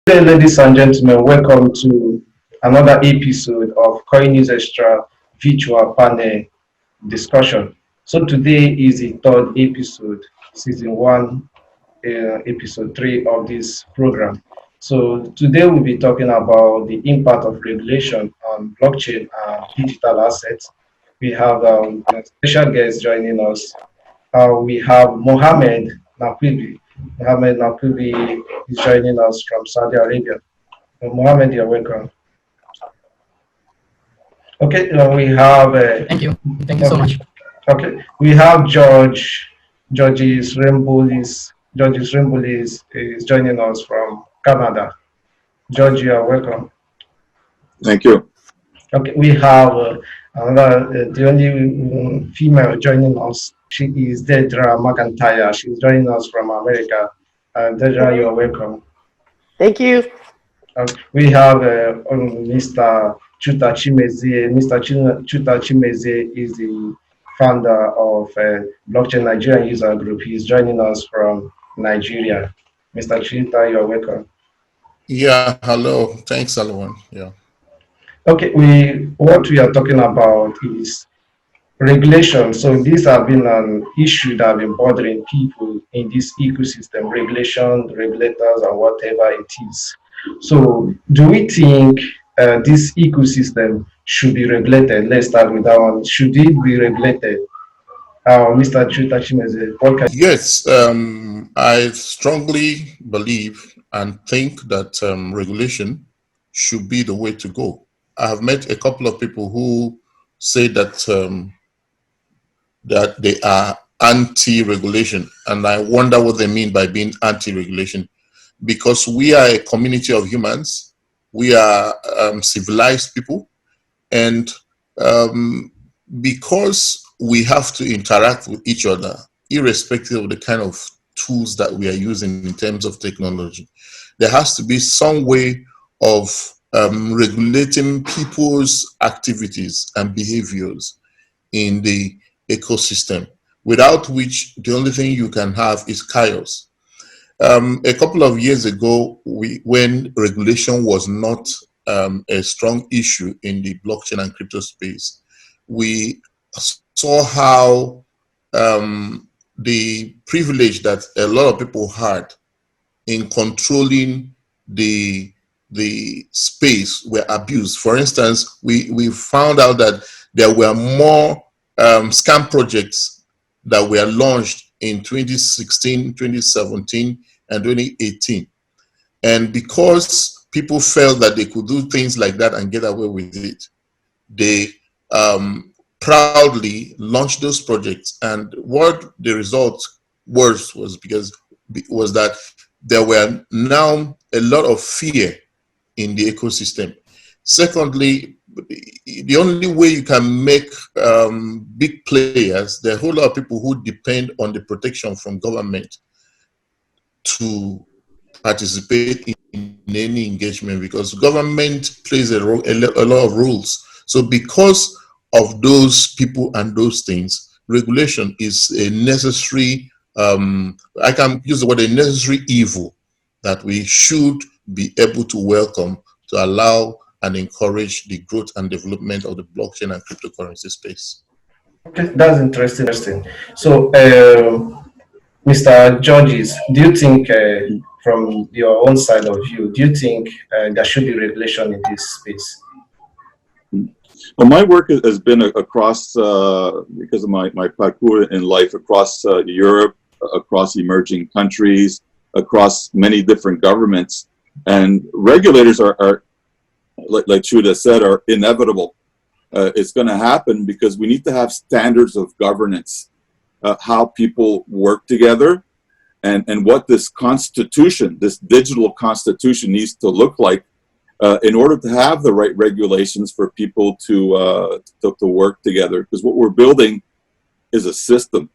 Hey, ladies and gentlemen, welcome to another episode of Coin News Extra virtual panel discussion. So today is the third episode, season one, episode three of this program. So today we'll be talking about the impact of regulation on blockchain and digital assets. We have a special guest joining us. We have Mohammed Nakwibi. Mohammed Nakwibi is joining us from Saudi Arabia. Mohammed, you're welcome. Okay, we have Thank you. Thank you so okay, much. okay. We have Georges Rembolis is joining us from Canada. George, you are welcome. Thank you. Okay, we have the only female joining us. She is Dedra McIntyre. She's joining us from America. Dedra, you are welcome. Thank you. We have Mr. Chuta Chimezie. Mr. Chuta Chimezie is the founder of Blockchain Nigerian User Group. He is joining us from Nigeria. Mr. Chuta, you are welcome. Yeah, hello. Thanks, everyone. Yeah. Okay, what we are talking about is regulation. So these have been an issue that have been bothering people in this ecosystem, regulation, regulators, and whatever it is. So do we think this ecosystem should be regulated? Let's start with that one. Should it be regulated? Mr. Chutachimeze, what can Yes, I strongly believe and think that regulation should be the way to go. I have met a couple of people who say that that they are anti-regulation, and I wonder what they mean by being anti-regulation. Because we are a community of humans, we are civilized people, and because we have to interact with each other, irrespective of the kind of tools that we are using in terms of technology, there has to be some way of regulating people's activities and behaviors in the ecosystem, without which the only thing you can have is chaos. A couple of years ago, when regulation was not a strong issue in the blockchain and crypto space, we saw how the privilege that a lot of people had in controlling the space were abused. For instance, we found out that there were more scam projects that were launched in 2016, 2017, and 2018. And because people felt that they could do things like that and get away with it, they proudly launched those projects. And what the result was that there were now a lot of fear in the ecosystem. Secondly, the only way you can make big players, there are a whole lot of people who depend on the protection from government to participate in any engagement, because government plays a lot of rules. So because of those people and those things, regulation is a necessary, I can use the word, a necessary evil that we should be able to welcome to allow and encourage the growth and development of the blockchain and cryptocurrency space. Okay, that's interesting. So, Mr. Georges, do you think, from your own side of view, do you think there should be regulation in this space? Well, my work has been across, because of my parcours in life, across Europe, across emerging countries, across many different governments. And regulators are like Chuda said, are inevitable. It's going to happen because we need to have standards of governance, how people work together, and what this constitution, this digital constitution, needs to look like in order to have the right regulations for people to work together. Because what we're building is a system,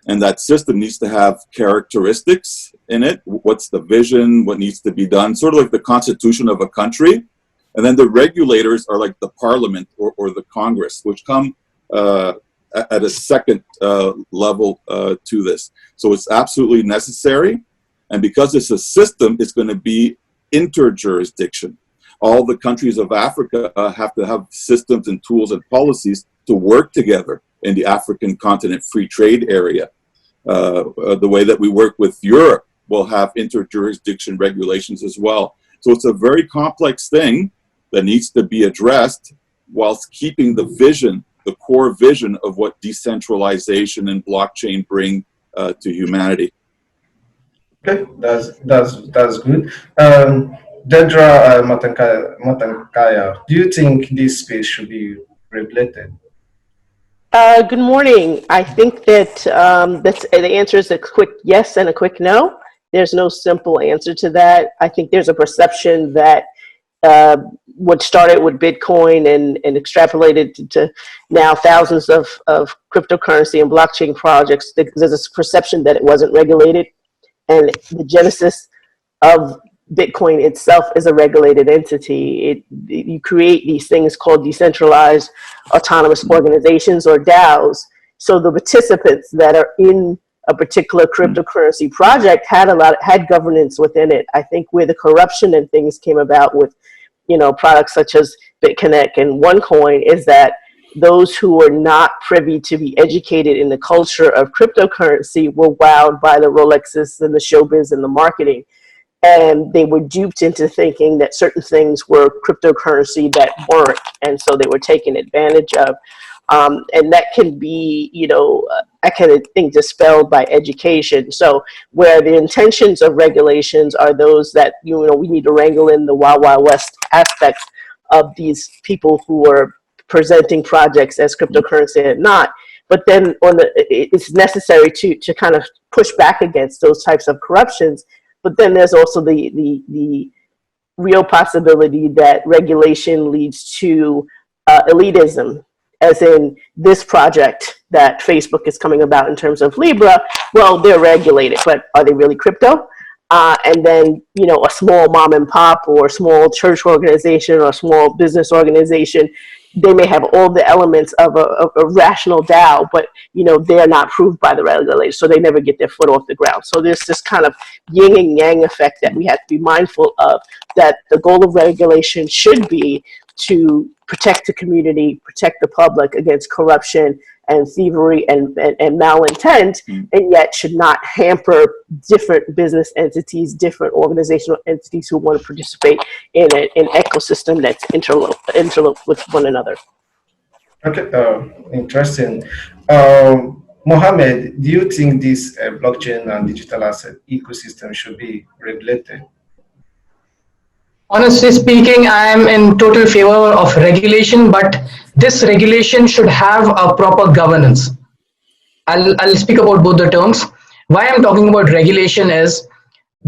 and that system needs to have characteristics in it. What's the vision? What needs to be done? Sort of like the constitution of a country. And then the regulators are like the parliament or the Congress, which come at a second level to this. So it's absolutely necessary. And because it's a system, it's going to be interjurisdiction. All the countries of Africa have to have systems and tools and policies to work together in the African continent free trade area. The way that we work with Europe will have interjurisdiction regulations as well. So it's a very complex thing that needs to be addressed whilst keeping the vision, the core vision of what decentralization and blockchain bring to humanity. Okay, that's good. Dedra Matankaya, do you think this space should be regulated? Good morning. I think that the answer is a quick yes and a quick no. There's no simple answer to that. I think there's a perception that what started with Bitcoin and extrapolated to now thousands of cryptocurrency and blockchain projects. There's this perception that it wasn't regulated, and the genesis of Bitcoin itself is a regulated entity. You create these things called decentralized autonomous organizations, or DAOs. So the participants that are in a particular cryptocurrency project had governance within it. I think where the corruption and things came about with, products such as BitConnect and OneCoin is that those who were not privy to be educated in the culture of cryptocurrency were wowed by the Rolexes and the showbiz and the marketing. And they were duped into thinking that certain things were cryptocurrency that weren't. And so they were taken advantage of. And that can be, I kind of think dispelled by education. So where the intentions of regulations are those that, we need to wrangle in the Wild Wild West aspects of these people who are presenting projects as cryptocurrency and not. But then it's necessary to kind of push back against those types of corruptions. But then there's also the real possibility that regulation leads to elitism, as in this project that Facebook is coming about in terms of Libra. Well, they're regulated, but are they really crypto? And then, a small mom and pop or small church organization or small business organization, they may have all the elements of a rational DAO, but they're not approved by the regulators, so they never get their foot off the ground. So there's this kind of yin and yang effect that we have to be mindful of, that the goal of regulation should be to protect the community, protect the public against corruption and thievery and malintent, and yet should not hamper different business entities, different organizational entities who want to participate in an ecosystem that's interlocked with one another. Okay, interesting. Mohammed, do you think this blockchain and digital asset ecosystem should be regulated? Honestly speaking, I am in total favor of regulation, but this regulation should have a proper governance. I'll speak about both the terms. Why I'm talking about regulation is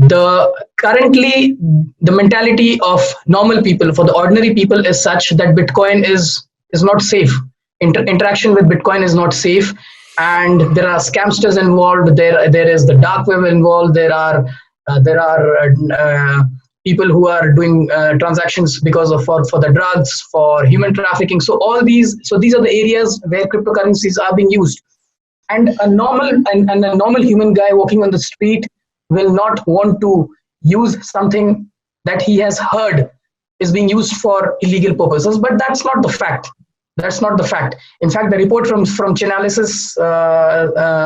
currently the mentality of normal people, for the ordinary people, is such that Bitcoin is not safe. Interaction with Bitcoin is not safe, and there are scamsters involved. There is the dark web involved. There are people who are doing transactions for the drugs, for human trafficking. So these are the areas where cryptocurrencies are being used. And a normal human guy walking on the street will not want to use something that he has heard is being used for illegal purposes. But that's not the fact. That's not the fact. In fact, the report from Chainalysis,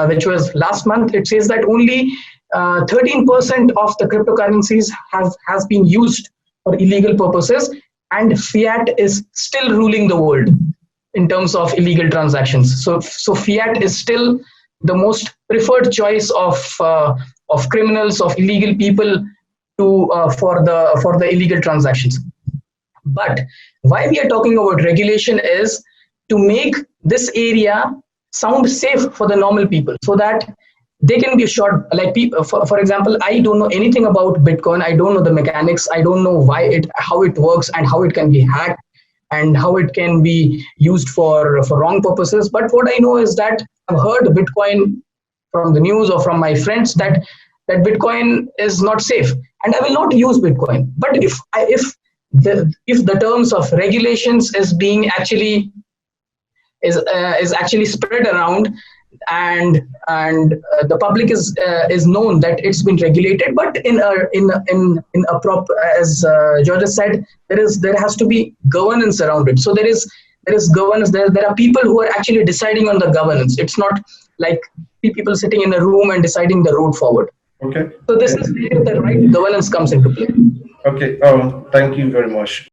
which was last month, it says that only 13% of the cryptocurrencies has been used for illegal purposes, and fiat is still ruling the world in terms of illegal transactions. So fiat is still the most preferred choice of criminals, of illegal people for the illegal transactions. But why we are talking about regulation is to make this area sound safe for the normal people, so that they can be assured, like people, for example, I don't know anything about Bitcoin. I don't know the mechanics. I don't know how it works and how it can be hacked and how it can be used for wrong purposes. But what I know is that I've heard Bitcoin from the news or from my friends that Bitcoin is not safe, and I will not use Bitcoin. But if the terms of regulations is actually spread around, the public is known that it's been regulated, but in a prop, as George has said, there has to be governance around it. So there is governance. There are people who are actually deciding on the governance. It's not like people sitting in a room and deciding the road forward. Okay. So this is where the right governance comes into play. Okay. Thank you very much.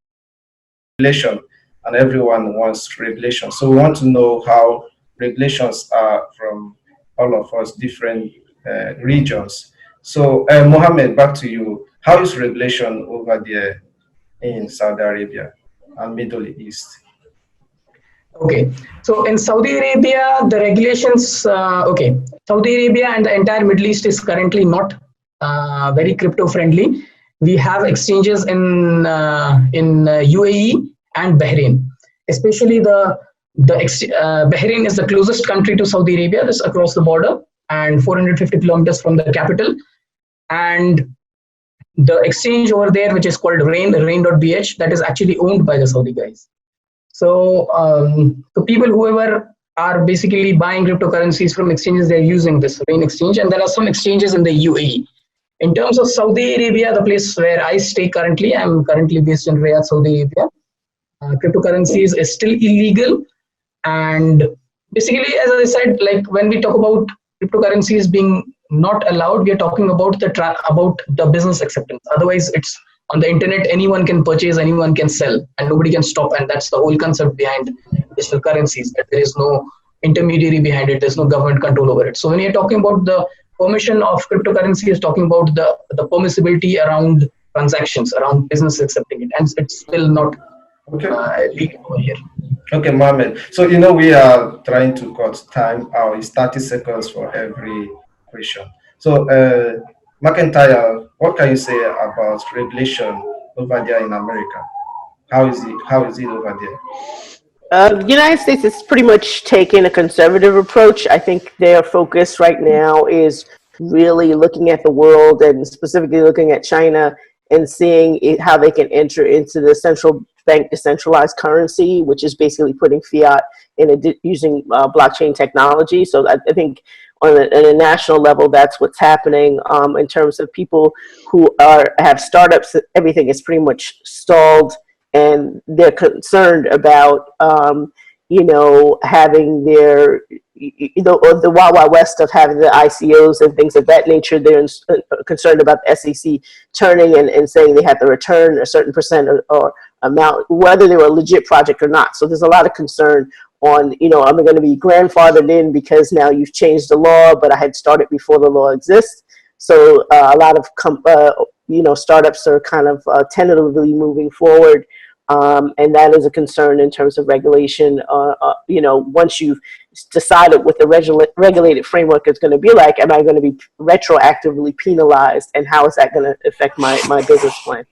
Regulation, and everyone wants regulation. So we want to know how regulations are from all of us different regions. So Mohammed, back to you. How is regulation over there in Saudi Arabia and Middle East? Okay, so in Saudi Arabia, the regulations, Saudi Arabia and the entire Middle East is currently not very crypto friendly. We have exchanges in UAE and Bahrain. Especially Bahrain is the closest country to Saudi Arabia, that's across the border and 450 kilometers from the capital. And the exchange over there, which is called rain.bh, that is actually owned by the Saudi guys. So the people, whoever are basically buying cryptocurrencies from exchanges, they're using this Rain exchange, and there are some exchanges in the UAE. In terms of Saudi Arabia, the place where I stay currently, I'm currently based in Riyadh, Saudi Arabia. Cryptocurrencies is still illegal, and basically, as I said, like when we talk about cryptocurrencies being not allowed, we are talking about the business acceptance. Otherwise, it's on the internet, anyone can purchase, anyone can sell, and nobody can stop. And that's the whole concept behind digital currencies, that there is no intermediary behind it, there's no government control over it. So when you're talking about the permission of cryptocurrency, is talking about the permissibility around transactions, around business accepting it, and it's still not legal over here. Okay, Mohammed. So we are trying to cut time. It's 30 seconds for every question. So McIntyre, what can you say about regulation over there in America? How is it over there? The United States is pretty much taking a conservative approach. I think their focus right now is really looking at the world and specifically looking at China and seeing how they can enter into the central bank decentralized currency, which is basically putting fiat using blockchain technology. So I think on a national level, that's what's happening. In terms of people who have startups, everything is pretty much stalled. And they're concerned about, having the Wild Wild West of having the ICOs and things of that nature. They're concerned about the SEC turning and saying they have to return a certain percent or amount, whether they were a legit project or not. So there's a lot of concern on, am I going to be grandfathered in because now you've changed the law, but I had started before the law exists. So a lot of startups are kind of tentatively moving forward. And that is a concern in terms of regulation. Once you've decided what the regulated framework is going to be like, am I going to be retroactively penalized, and how is that going to affect my business plan?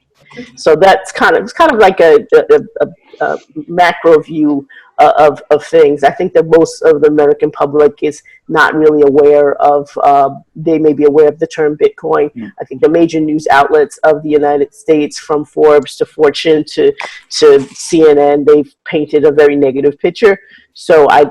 So that's kind of like a macro view of things. I think that most of the American public is not really aware of, they may be aware of the term Bitcoin. I think the major news outlets of the United States, from Forbes to Fortune to CNN, they've painted a very negative picture. So I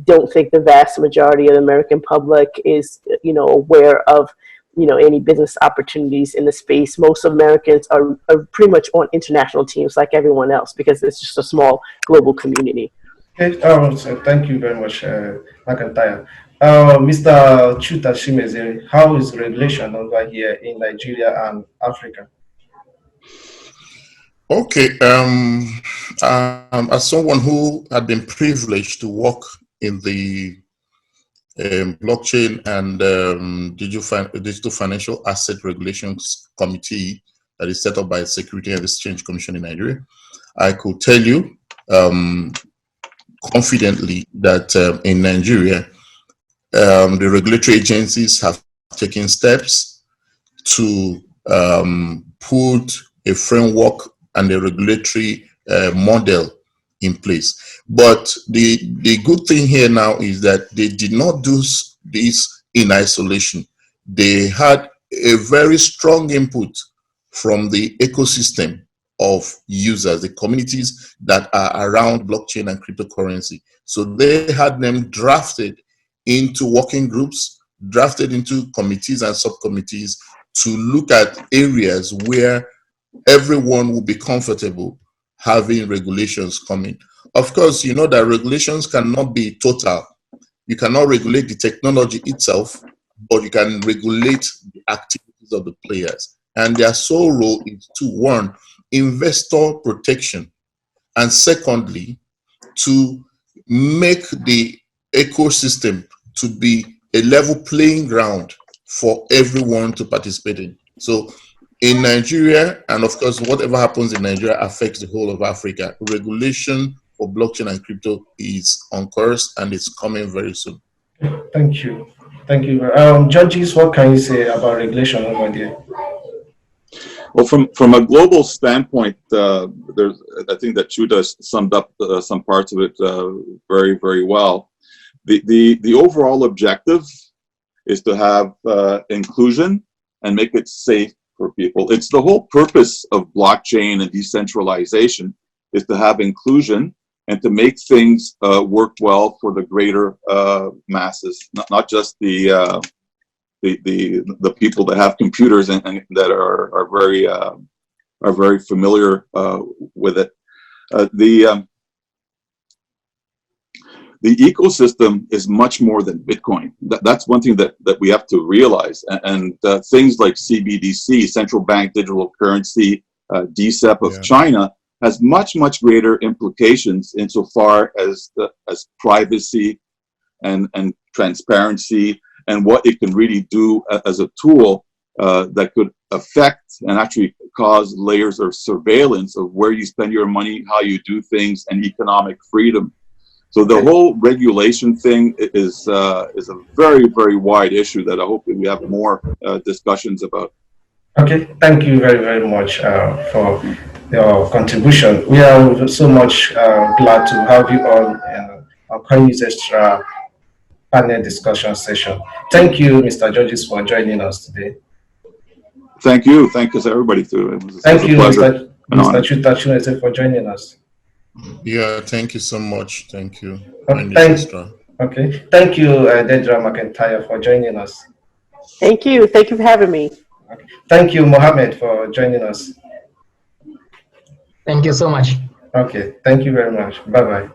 don't think the vast majority of the American public is, aware of, any business opportunities in the space. Most Americans are pretty much on international teams like everyone else, because it's just a small global community. Okay, so thank you very much, McIntyre. Mr. Chuta Shimeze, how is regulation over here in Nigeria and Africa? Okay, as someone who had been privileged to work in the blockchain and digital financial asset regulations committee that is set up by the Security and Exchange Commission in Nigeria, I could tell you confidently that in Nigeria, the regulatory agencies have taken steps to put a framework and a regulatory model in place. But the good thing here now is that they did not do this in isolation. They had a very strong input from the ecosystem of users, the communities that are around blockchain and cryptocurrency. So they had them drafted into working groups, drafted into committees and subcommittees to look at areas where everyone will be comfortable having regulations coming. Of course, you know that regulations cannot be total. You cannot regulate the technology itself, but you can regulate the activities of the players. And their sole role is to, one, investor protection, and secondly, to make the ecosystem to be a level playing ground for everyone to participate in. So in Nigeria, and of course, whatever happens in Nigeria affects the whole of Africa. Regulation for blockchain and crypto is on course and it's coming very soon. Thank you. Thank you. Judges, what can you say about regulation over there? Well, from a global standpoint, there's, I think that Chuda summed up some parts of it very, very well. The overall objective is to have inclusion and make it safe for people. It's the whole purpose of blockchain and decentralization is to have inclusion and to make things work well for the greater masses, not just the people that have computers and that are very familiar with it. The ecosystem is much more than Bitcoin. That's one thing that we have to realize. And things like CBDC, central bank digital currency, DCEP of China, has much greater implications insofar as privacy and transparency, and what it can really do as a tool that could affect and actually cause layers of surveillance of where you spend your money, how you do things, and economic freedom. So the whole regulation thing is a very, very wide issue that I hope that we have more discussions about. Okay, thank you very, very much for your contribution. We are so much glad to have you on Coin News Extra panel discussion session. Thank you, Mr. Georges, for joining us today. Thank you. Thank you, everybody, too. Thank you, Mr. Chuta for joining us. Yeah, thank you so much. Thank you. Thank you, Dedra McIntyre, for joining us. Thank you. Thank you for having me. Okay. Thank you, Mohammed, for joining us. Thank you so much. Okay, thank you very much. Bye-bye.